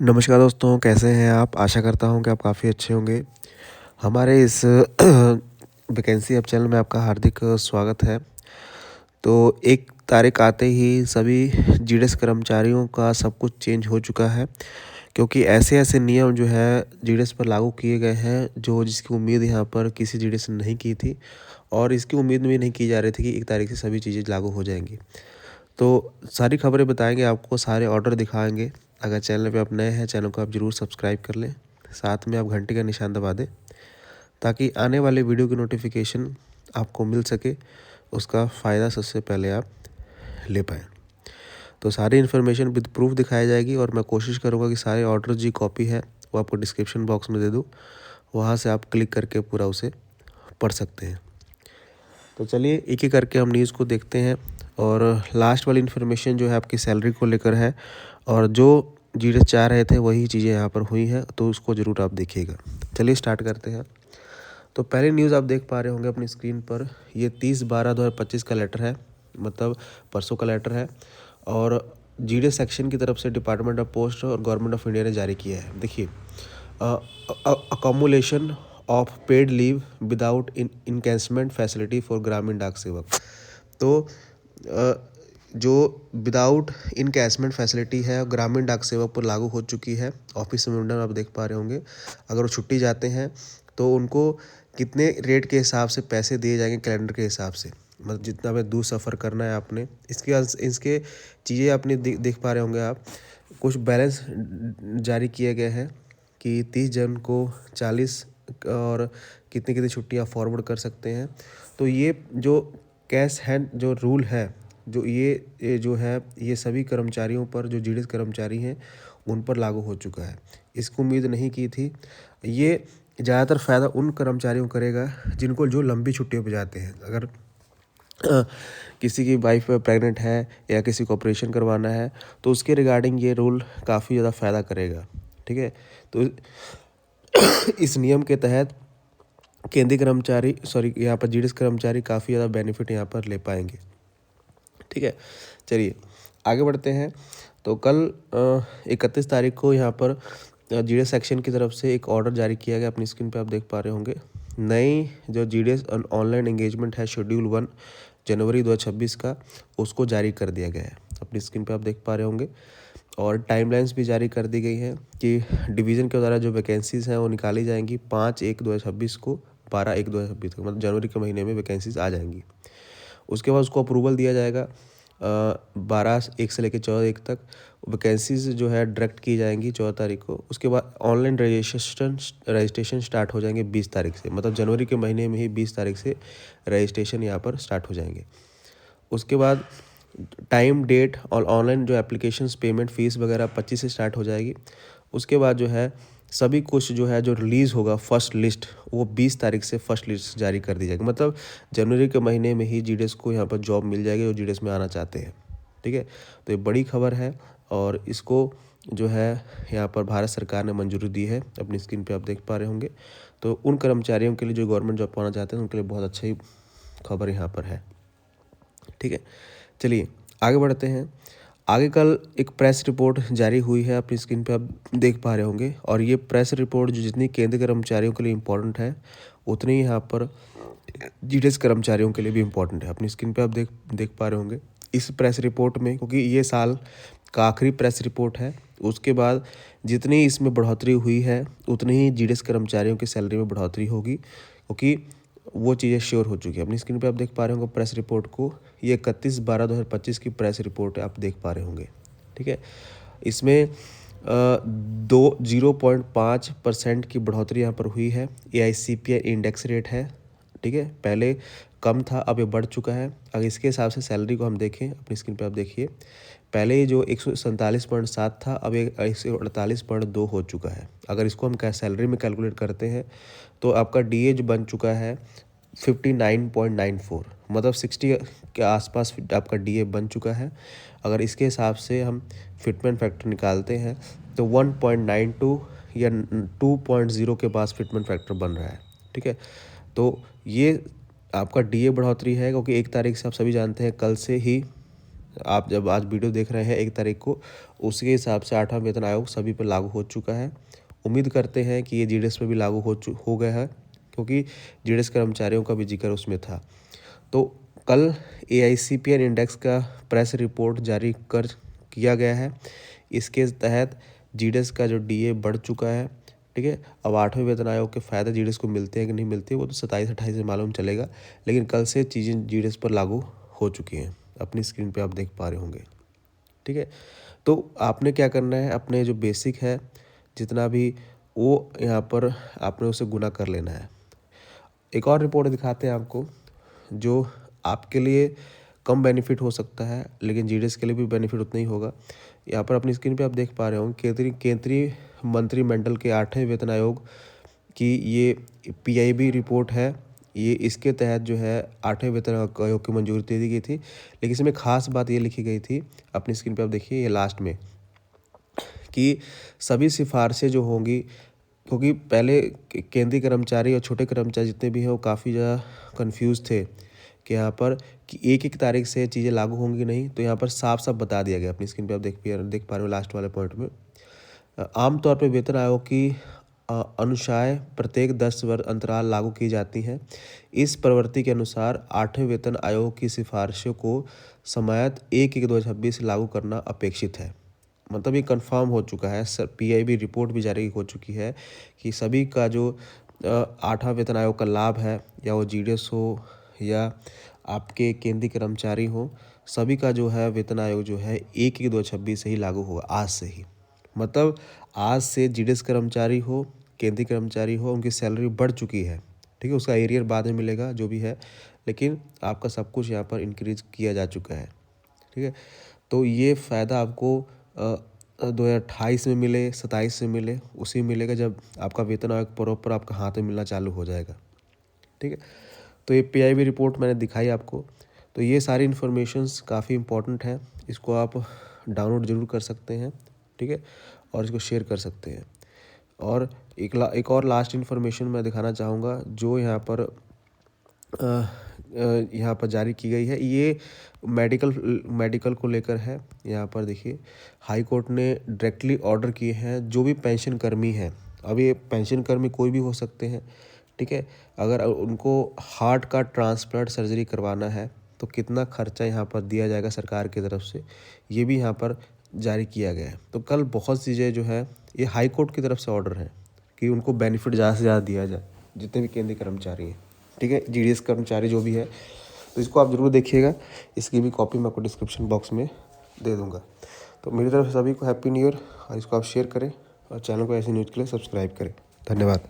नमस्कार दोस्तों, कैसे हैं आप? आशा करता हूँ कि आप काफ़ी अच्छे होंगे। हमारे इस वैकेंसी ऐप चैनल में आपका हार्दिक स्वागत है। तो 1 तारीख आते ही सभी जीडीएस कर्मचारियों का सब कुछ चेंज हो चुका है, क्योंकि ऐसे-ऐसे नियम जो है जीडीएस पर लागू किए गए हैं, जो जिसकी उम्मीद यहाँ पर किसी जीडीएस ने नहीं की थी और इसकी उम्मीद भी नहीं की जा रही थी कि 1 तारीख से सभी चीज़ें लागू हो जाएँगी। तो सारी खबरें बताएँगे आपको, सारे ऑर्डर दिखाएँगे। अगर चैनल पे आप नए हैं, चैनल को आप ज़रूर सब्सक्राइब कर लें। साथ में आप घंटी का निशान दबा दें, ताकि आने वाले वीडियो की नोटिफिकेशन आपको मिल सके, उसका फ़ायदा सबसे पहले आप ले पाएँ। तो सारी इन्फॉर्मेशन विद प्रूफ दिखाई जाएगी और मैं कोशिश करूँगा कि सारे ऑर्डर जी कॉपी है, वो आपको डिस्क्रिप्शन बॉक्स में दे दूँ। वहाँ से आप क्लिक करके पूरा उसे पढ़ सकते हैं। तो चलिए एक-एक करके हम न्यूज़ को देखते हैं और लास्ट वाली इन्फॉर्मेशन जो है आपकी सैलरी को लेकर है और जो जीडीएस चाह रहे थे वही चीज़ें यहाँ पर हुई हैं, तो उसको ज़रूर आप देखिएगा। चलिए स्टार्ट करते हैं। तो पहली न्यूज़ आप देख पा रहे होंगे अपनी स्क्रीन पर, ये 30/12/2025 का लेटर है, मतलब परसों का लेटर है और जीडीएस सेक्शन की तरफ से डिपार्टमेंट ऑफ पोस्ट और गवर्नमेंट ऑफ इंडिया ने जारी किया है। देखिए, accumulation of paid leave without encashment facility for ग्रामीण डाक सेवक। तो जो विदाउट इनकैशमेंट फैसिलिटी है ग्रामीण डाक सेवक पर लागू हो चुकी है। ऑफिस में आप देख पा रहे होंगे, अगर वो छुट्टी जाते हैं तो उनको कितने रेट के हिसाब से पैसे दिए जाएंगे, कैलेंडर के हिसाब से, मतलब जितना भी दूर सफ़र करना है आपने, इसके चीज़ें आपने देख पा रहे होंगे आप। कुछ बैलेंस जारी किए गए हैं कि 30 जन को 40 और कितनी कितनी छुट्टियाँ फॉरवर्ड कर सकते हैं। तो ये जो कैश हैंड जो रूल है, जो ये जो है, ये सभी कर्मचारियों पर, जो जीडीएस कर्मचारी हैं उन पर लागू हो चुका है। इसको उम्मीद नहीं की थी। ये ज़्यादातर फ़ायदा उन कर्मचारियों को करेगा जिनको जो लंबी छुट्टियों पे जाते हैं। अगर किसी की वाइफ प्रेग्नेंट है या किसी को ऑपरेशन करवाना है, तो उसके रिगार्डिंग ये रूल काफ़ी ज़्यादा फ़ायदा करेगा। ठीक है, तो इस नियम के तहत केंद्रीय कर्मचारी, सॉरी, यहाँ पर जीडीएस कर्मचारी काफ़ी ज़्यादा बेनिफिट यहाँ पर ले पाएंगे। ठीक है, चलिए आगे बढ़ते हैं। तो कल 31 तारीख को यहाँ पर जीडीएस सेक्शन की तरफ से एक ऑर्डर जारी किया गया, अपनी स्क्रीन पे आप देख पा रहे होंगे। नई जो जीडीएस ऑनलाइन एंगेजमेंट है, शेड्यूल 1 जनवरी 2026 का, उसको जारी कर दिया गया है। अपनी स्क्रीन पे आप देख पा रहे होंगे और टाइमलाइंस भी जारी कर दी गई हैं कि डिवीज़न के द्वारा जो वैकेंसीज़ हैं वो निकाली जाएंगी 5/1/2026 को 12/1/2026 तक, मतलब जनवरी के महीने में वैकेंसीज आ जाएंगी। उसके बाद उसको अप्रूवल दिया जाएगा 12/1 से लेकर 14/1 तक। वैकेंसीज जो है डायरेक्ट की जाएंगी 14 तारीख को। उसके बाद ऑनलाइन रजिस्ट्रेशन स्टार्ट हो जाएंगे 20 तारीख से, मतलब जनवरी के महीने में ही 20 तारीख से रजिस्ट्रेशन यहाँ पर स्टार्ट हो जाएंगे। उसके बाद टाइम डेट और ऑनलाइन जो एप्लीकेशंस, पेमेंट, फ़ीस वगैरह 25 से स्टार्ट हो जाएगी। उसके बाद जो है सभी कुछ जो है जो रिलीज़ होगा फर्स्ट लिस्ट, वो 20 तारीख से फर्स्ट लिस्ट जारी कर दी जाएगी, मतलब जनवरी के महीने में ही जीडीएस को यहाँ पर जॉब मिल जाएगी जो जीडीएस में आना चाहते हैं। ठीक है, तो ये बड़ी खबर है और इसको जो है यहाँ पर भारत सरकार ने मंजूरी दी है। अपनी स्क्रीन पे आप देख पा रहे होंगे। तो उन कर्मचारियों के लिए जो गवर्नमेंट जॉब पाना चाहते हैं उनके लिए बहुत अच्छी खबर यहाँ पर है। ठीक है, चलिए आगे बढ़ते हैं। आगे कल एक प्रेस रिपोर्ट जारी हुई है, अपनी स्क्रीन पे आप देख पा रहे होंगे और ये प्रेस रिपोर्ट जो जितनी केंद्रीय कर्मचारियों के लिए इम्पोर्टेंट है, उतनी यहाँ पर जीडीएस कर्मचारियों के लिए भी इम्पोर्टेंट है। अपनी स्क्रीन पे आप देख पा रहे होंगे। इस प्रेस रिपोर्ट में, क्योंकि ये साल का आखिरी प्रेस रिपोर्ट है, उसके बाद जितनी इसमें बढ़ोतरी हुई है उतनी ही जीडीएस कर्मचारियों की सैलरी में बढ़ोतरी होगी, क्योंकि वो चीज़ें श्योर हो चुकी है। अपनी स्क्रीन पे आप देख पा रहे होंगे प्रेस रिपोर्ट को। ये 31/12/2025 की प्रेस रिपोर्ट है, आप देख पा रहे होंगे। ठीक है, इसमें 0.5% की बढ़ोतरी यहाँ पर हुई है। AICPI इंडेक्स रेट है। ठीक है, पहले कम था, अब ये बढ़ चुका है। अगर इसके हिसाब से सैलरी को हम देखें, अपनी स्क्रीन पे आप देखिए, पहले ये जो 147.7 था, अब ये 148.2 हो चुका है। अगर इसको हम सैलरी में कैलकुलेट करते हैं तो आपका डीए जो बन चुका है 59.94, मतलब 60 के आसपास आपका डीए बन चुका है। अगर इसके हिसाब से हम फिटमेंट फैक्टर निकालते हैं तो 1.92 या 2.0 के पास फिटमेंट फैक्टर बन रहा है। ठीक है, तो ये आपका डीए बढ़ोतरी है, क्योंकि 1 तारीख से आप सभी जानते हैं कल से ही आप जब आज वीडियो देख रहे हैं 1 तारीख को, उसके हिसाब से 8वां वेतन आयोग सभी पर लागू हो चुका है। उम्मीद करते हैं कि ये जीडीएस पर भी लागू हो गया है, क्योंकि जीडीएस कर्मचारियों का भी जिक्र उसमें था। तो कल एआईसीपीएन इंडेक्स का प्रेस रिपोर्ट जारी कर किया गया है। इसके तहत जीडीएस का जो डीए बढ़ चुका है, ठीक है। अब 8वें वेतन आयोग के फ़ायदे जीडीएस को मिलते हैं कि नहीं मिलते, वो तो 27-28 से मालूम चलेगा, लेकिन कल से चीज़ें जीडीएस पर लागू हो चुकी हैं। अपनी स्क्रीन पे आप देख पा रहे होंगे, ठीक है। तो आपने क्या करना है, अपने जो बेसिक है जितना भी, वो यहाँ पर आपने उसे गुना कर लेना है। एक और रिपोर्ट दिखाते हैं आपको, जो आपके लिए कम बेनिफिट हो सकता है, लेकिन जीडीएस के लिए भी बेनिफिट उतना ही होगा। यहाँ पर अपनी स्क्रीन पे आप देख पा रहे होंगे, केंद्रीय मंत्रिमंडल के 8वें वेतन आयोग की ये पीआईबी रिपोर्ट है। ये इसके तहत जो है 8वें वेतन आयोग की मंजूरी दे दी गई थी, लेकिन इसमें खास बात ये लिखी गई थी, अपनी स्क्रीन पे आप देखिए ये लास्ट में, कि सभी सिफारिशें जो होंगी, क्योंकि पहले केंद्रीय कर्मचारी और छोटे कर्मचारी जितने भी हैं वो काफ़ी ज़्यादा कन्फ्यूज़ थे कि यहाँ पर कि 1 तारीख से चीज़ें लागू होंगी नहीं, तो यहाँ पर साफ साफ बता दिया गया। अपनी स्क्रीन पे आप देख पा रहे हो लास्ट वाले पॉइंट में, आमतौर पर वेतन आयोग की अनुसार प्रत्येक 10 वर्ष अंतराल लागू की जाती हैं। इस प्रवृत्ति के अनुसार 8वें वेतन आयोग की सिफारिशों को समायत 1/1/2026 से लागू करना अपेक्षित है। मतलब ये कंफर्म हो चुका है, सर पीआईबी रिपोर्ट भी जारी हो चुकी है कि सभी का जो 8वां वेतन आयोग का लाभ है, या वो जीडीएस हो या आपके केंद्रीय कर्मचारी हो, सभी का जो है वेतन आयोग जो है 1/1/2026 से ही लागू होगा, आज से ही। मतलब आज से जीडीएस कर्मचारी हो, केंद्रीय कर्मचारी हो, उनकी सैलरी बढ़ चुकी है, ठीक है। उसका एरियर बाद में मिलेगा जो भी है, लेकिन आपका सब कुछ यहाँ पर इंक्रीज किया जा चुका है, ठीक है। तो ये फ़ायदा आपको 2028 में मिले, 27 में मिले, उसी मिलेगा जब आपका वेतन आयोग प्रॉपर आपका हाथ में मिलना चालू हो जाएगा, ठीक है। तो ये पीआईबी रिपोर्ट मैंने दिखाई आपको। तो ये सारी इन्फॉर्मेशंस काफ़ी इंपॉर्टेंट है, इसको आप डाउनलोड ज़रूर कर सकते हैं, ठीक है, और इसको शेयर कर सकते हैं। और एक और लास्ट इन्फॉर्मेशन मैं दिखाना चाहूँगा, जो यहाँ पर जारी की गई है, ये मेडिकल को लेकर है। यहाँ पर देखिए, हाई कोर्ट ने डायरेक्टली ऑर्डर किए हैं जो भी पेंशन कर्मी हैं। अब ये पेंशन कर्मी कोई भी हो सकते हैं, ठीक है। अगर उनको हार्ट का ट्रांसप्लांट सर्जरी करवाना है तो कितना खर्चा यहाँ पर दिया जाएगा सरकार की तरफ से, ये भी यहाँ पर जारी किया गया है। तो कल बहुत चीज़ें जो है, ये हाई कोर्ट की तरफ से ऑर्डर है कि उनको बेनिफिट ज़्यादा से ज़्यादा दिया जाए, जितने भी केंद्रीय कर्मचारी हैं, ठीक है, जीडीएस कर्मचारी जो भी है। तो इसको आप ज़रूर देखिएगा, इसकी भी कॉपी मैं आपको डिस्क्रिप्शन बॉक्स में दे दूँगा। तो मेरी तरफ से सभी को हैप्पी न्यू ईयर, और इसको आप शेयर करें और चैनल को ऐसी न्यूज़ के लिए सब्सक्राइब करें। धन्यवाद।